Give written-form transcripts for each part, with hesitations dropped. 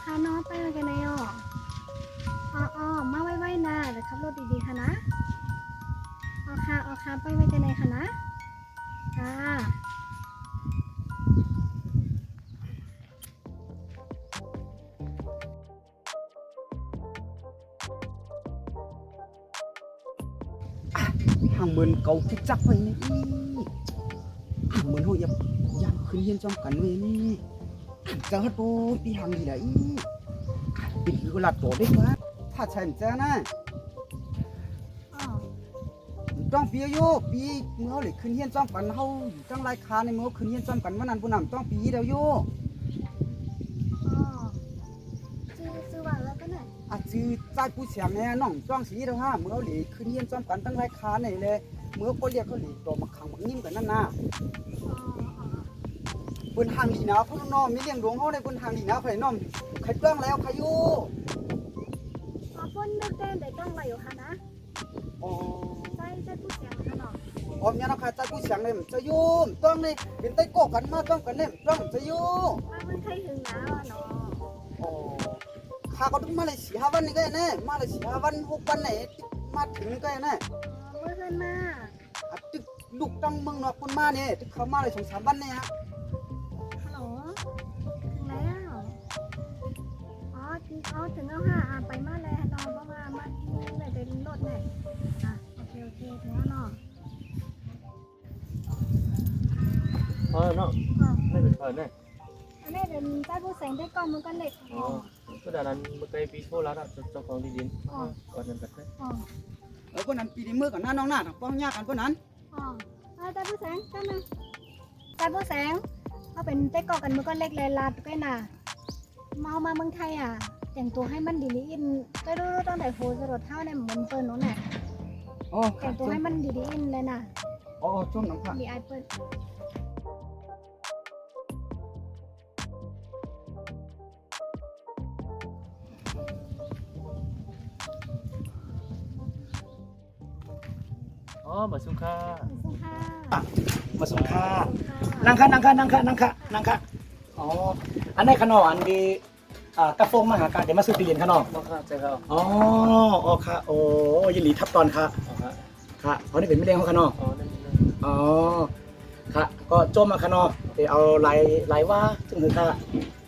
ค่ะน้องไปมากันไหนอ๋อมาไว้นะเดี๋ยวขับรถดีๆค่ะนะค่ะไปไว้กันไหนค่ะนะค่ะhàng mườn cầu thích chắc vậy này hàng mườn hội nhập dàn khuyên hiên trong cắn về này giờ hết bố đi hàng gì đấy bị cái lạt tổ đấy quá thà chèn cha này อ๋อ ต้องปีอยู่ปีเมื่อเลยขึ้นเฮียนจ้อมกันเฮาอยู่จังไรคาในเมื่อขึ้นเฮียนจ้อมกันวันนั้นผู้นำต้องปีเดียวอยู่ อ๋อซื้อว่าแล้วก็เนี่ย อาจื้อใจผู้เสียงแน่น้องจ้องสีเดียวฮะเมื่อเลยขึ้นเฮียนจ้อมกันตั้งไรคาในเลยเมื่อก็เรียกเขาเลยตัวมาขังมานิ่มกันนั่นน่ะ อ๋อบ นทางดีนะพวกน้องมีเลี้ยงหลวงเฮาในบนทางดีนะใครน้องใครต้องแล้วใครอยู่ พ่นนึกเต้นได้ต้องอะไรอยู่ค่ะนะ อ๋อ ใจผู้เสียงค่ะน้อง ออมยานาคาใจผู้เสียงเนี่ยจะอยู่ต้องนี่เป็นไต้โกกันมาต้องกันเนี่ยต้องจะอยู่ มาเมืองไทยถึงนะน้อง อ๋อข้าก็ต้องมาเลย4-5 วันนี่ก็แน่มาเลย4-5 วัน6 วันไหนมาถึงก็แน่ เมื่อคืนมา ตึกลูกตั้งเมืองนอกคนมาเนี่ยตึกเขามาเลย2-3 วันเนี่ยฮะ ฮัลโหลถึงแล้วถึงแล้วค่ะไปมาเลยน้องประมาณมาเลยเป็นรถเนี่ยโอเคถึงแล้วน้อง เนาะ อ๋อ ไม่เป็นเน่ อันนี้เป็นใต้ผู้แสงได้กล้องมันก็เล็ก อ๋อก็ดังนั้นเมื่อกี้ปีโชว์แล้วเจ้าของที่ดินก่อนนั้นกัน อ๋อ คนนั้นปีนี้มือกับหน้าน้องหน้าป้องยากกันคนนั้น อ๋อใต้ผู้แสงกันนะใต้ผู้แสงเขาเป็นใต้กล้องกันมันก็เล็กเลยลาดก็น่ะมาเมืองไทยแต่งตัวให้มันดีอินก็รู้ตั้งแต่โหสลดเท่าในเหมือนเปิ้ลนู้นน่ะ อ๋อ แต่งตัวให้มันดีอินเลยน่ะ อ๋อช่วงน้ำผัก ดีไอเปิ้ล อ๋อมาสุขา สุภาพ มาส่งค่านั่งค่ะอ๋ออันนี้ขนมอันดีกระโปรงมหาการเดี๋ยวมาซื้อตีเย็นขนม ต้องข้าใจเขา อ๋อค่ะโอ้ยินดีทับตอนค่ะ อ๋อฮะ ค่ะเพราะนี่เป็นไม่เลี้ยงเขาขนม อ๋อนั่น อ๋อค่ะก็โจมมาขนมเดี๋ยวเอาลายว่าถึงคือค่ะ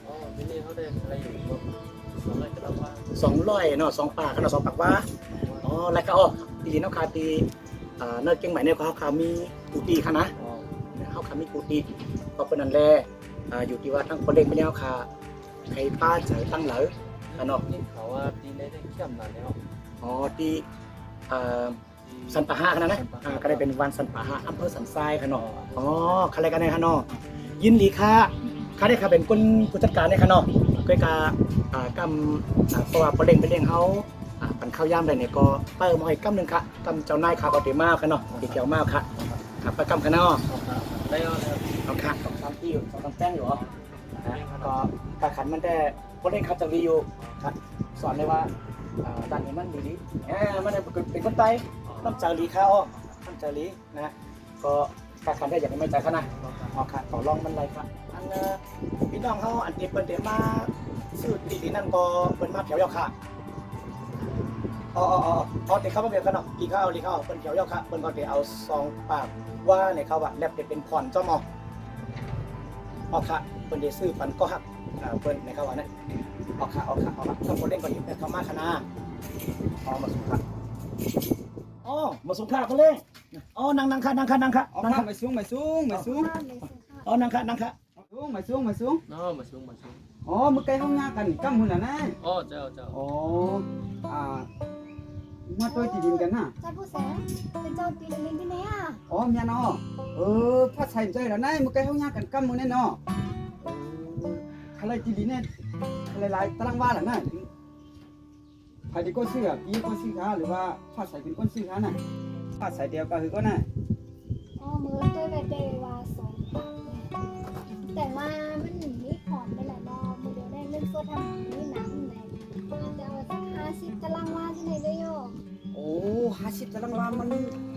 อ๋อที่นี่เขาได้อะไรอยู่สองอะไรก็แล้วว่า 200เนาะ2 ปากขนาด2 ปากว่าอ๋อแล้วก็ตีเนาะค่ะตีเนื้อเก่งใหม่เนี่ยเขามีกูตีค่ะนะ อ๋อ เขาขามีกูตีก็เป็นนั่นแหละอยู่ที่ว่าทั้งคนเล็กไม่แล้วค่ะใครป้าใจตั้งเหลอค่ะเนาะ นี่เขาว่าปีนี้ได้เข้มมาแล้ว อ๋อที่สันป่าหะนะก็ได้เป็นวันสันป่าหะอำเภอสันทรายค่ะเนาะอ๋อใครกันเนี่ยค่ะเนาะยินดีค่ะข้าได้ค่ะเป็นคนผู้จัดการเนี่ยค่ะเนาะก็กากำเพราะว่าคนเล็กไม่เลี้ยงเขาปั่นข้าวย่ำอะไรเนี่ยก็เปิดมาให้กำหนึ่งค่ะกำเจ้านายค่ะก็เดี๋ยวมากค่ะเนาะเดี๋ยวมากค่ะครับประกำค่ะเนาะ ได้แล้ว เอาค่ะต้องทำที่อยู่ต้องแจ้งอยู่เหรอก็การขันมันแต่คนเล่นครับจะรีอยู่ครับสอนเลยว่าด้านนี้มันดีมันเป็นคนไทยน้ำจารีค่ะอ้อน้ำจารีนะก็การขันได้อย่างไม่ใจขนาดเอาค่ะต่อรองมันเลยครับอันพี่น้องเขาอันนี้เป็นเดมาซื้อตีนั่นก็เป็นมาแถวยาวค่ะอ๋อเดี๋ยวเข้ามาเบียดกันเนาะลีข้าวเป็นแถวยาวค่ะเป็นก็เดี๋ยวเอา2 ปากว่าในเขาว่าแลบเป็นผ่อนเจ้าหมอเอาค่ะเป็นเดซื้อปันก็หักเป็นในเขาว่านั่นเอาค่ะต้องคนเล่นก่อนอยู่แต่เขามาคณะมาสุขะมาสุขะเขาเล่นนั่งค่ะไม่สูงนั่งค่ะไม่สูง มาสูง มือไกลห้องงากันกั้มหุ่นน่ะนะ อ๋อเจ้า มาตัวจีดินกันนะ ใต้ผู้แสงเป็นเจ้าตีลิงที่ไหนเมียเนาะถ้าใส่ใจแล้วนะมือไกลห้องงากันกั้มมือแน่เนาะอะไรจีดินเนี่ยหลายตารางวาหล่ะนะใครที่ก้นซื้อพี่ก้นซื้อค้าหรือว่าถ้าใส่เป็นก้นซื้อค้าน่ะถ้าใส่เดียวก็คือก็น่ะ มือตัวแบบเดว่า2 ปากแต่มามันหนีผ่อนไปแหละบอมือเดียวได้เล่นโซ่ทำนี่น้ำไหนจะเอาสัก50 ตารางวาที่ไหนได้โย 50 ตารางวามัน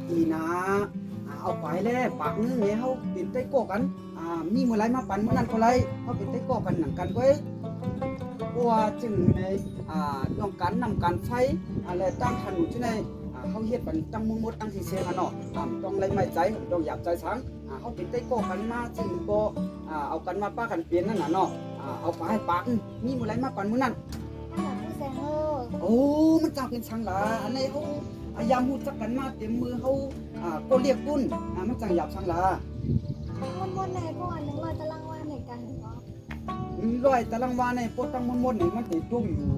ดีนะเอาไปเลยปากนึงเนี่ยเขาเป็นไต้โก้กันมีเมื่อไรมาปั่นเมื่อนั้นเท่าไรเขาเป็นไต้โก้กันหนังกันเว้ย เพราะว่าจึงในต้องการนำการไฟอะไรตั้งถนนที่ในเขาเฮ็ดบันตั้งมุมดตั้งที่เสียงเนาะต้องไรไม่ใจต้องอยากใจสังเขาเป็นได้ก่อกันมาจึงก็เอากันมาป้ากันเปลี่ยนนั่นน่ะเนาะเอาไปให้ปากมีมื้อไรมาปันมื้อนั้น อยากผู้แสงเออ โอ้มันจังเป็นสังหลาอันนี้เขายามฮู้จักกันมาเต็มมือเขาก็เรียกตุ้นมันจังหยาบสังหลา วนๆในพวกอัน100ตารางวาในกันเนาะ ร้อยตารางวาในโปรตั้งหมดนี่มันได้จุ่มอยู่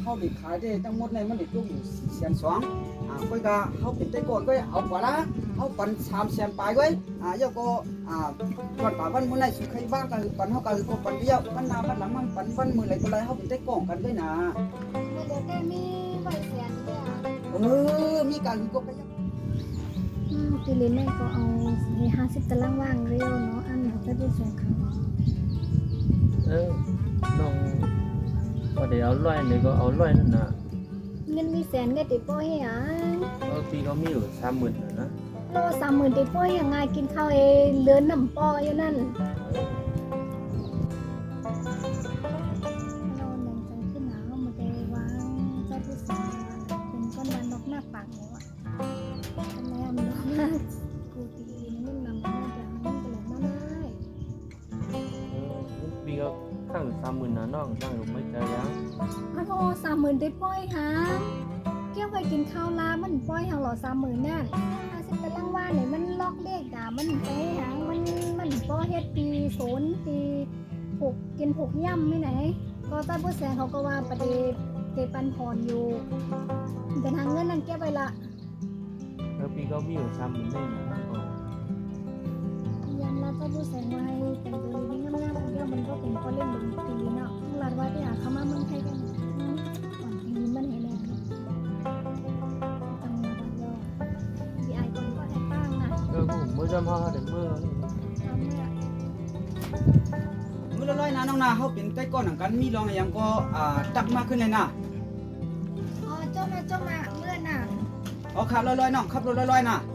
เฮาได้ขายได้ทั้งหมดในมันได้จุ่มอยู่4,200,000ค่อยก็เฮาเป็นแต่ก่อนก็เอากว่าละเอาปัน300,000ปลายไว้แล้วก็ก่อนป่าวันมื้อไหนสุใครว่างก็ปันเฮาก็ปันเดียววันหน้าวันหลังมันปันวันมื้อไหนก็ไรเฮาเป็นแต่กองกันไว้นะ เมื่อเดี๋ยวแต่มีใบเสียนเนี่ย มีการก็ไป ตีลินเนี่ยก็เอาให้50ตารางวาเร็วเนาะอันนั้นจะได้แสงเขา น้องก็เดี๋ยวเอาร้อยนี่ก็เอาร้อยนั่นน่ะ เงินมีแสนก็ติดป้อยอ่ะ ปีเขามีอยู่30,000นะ โล30,000ติดป้อยยังไงกินข้าวเองเหลือน้ำป้ออยู่นั่นเราหนังจังขึ้นหนาวมาได้วางเจ้าผู้สาวเป็นก้อนวันนกหน้าปากแล้วอ่ะเป็นแล้วมันนกหน้ากูตีลินนิ่มนำหน้าจะนิ่มไปเลยมาได้ ปีเขาข้าง30,000นะน้องตั้งอยู่ไม่ใจยัง อ้าว30,000ติดป้อยหาเกี่ยวไปกินข้าวลามันป้อยหางหล่อ30,000นั่น50ตารางวาเนี่ยมันลอกเลขด่ามันไปหางมันป้อเฮ็ดปี0ปี6กิน6ย่ำไม่ไหนก็ใต้ผู้แสงเขาก็ว่าประเดเตปันพรอยู่เป็นทางเงินนั่นเก็บไว้ละ ปีเขามีอยู่30,000นี่นะ ยันแล้วเจ้าผู้แสงไว้แต่งตัวดีงามๆเดียวมันก็เป็นคนเล่นดนตรีเนาะหลัดไว้ไปหาเขามาเมืองไทยกันก่อนปีมันให้แรงตั้งมาตั้งยอดีไอคนก็ให้ตั้งนะ ผมmới đâm hoa đến mưa ทำเนี่ย มื้อละร้อยนะน้องนาเฮาเป็นแต่ก่อนหนังกันมีรองอย่างก็ตักมากขึ้นเลยนะ อ๋อเจ้ามาเมื่อน่ะ ขับร้อยๆน้องขับรถร้อยๆนะ อ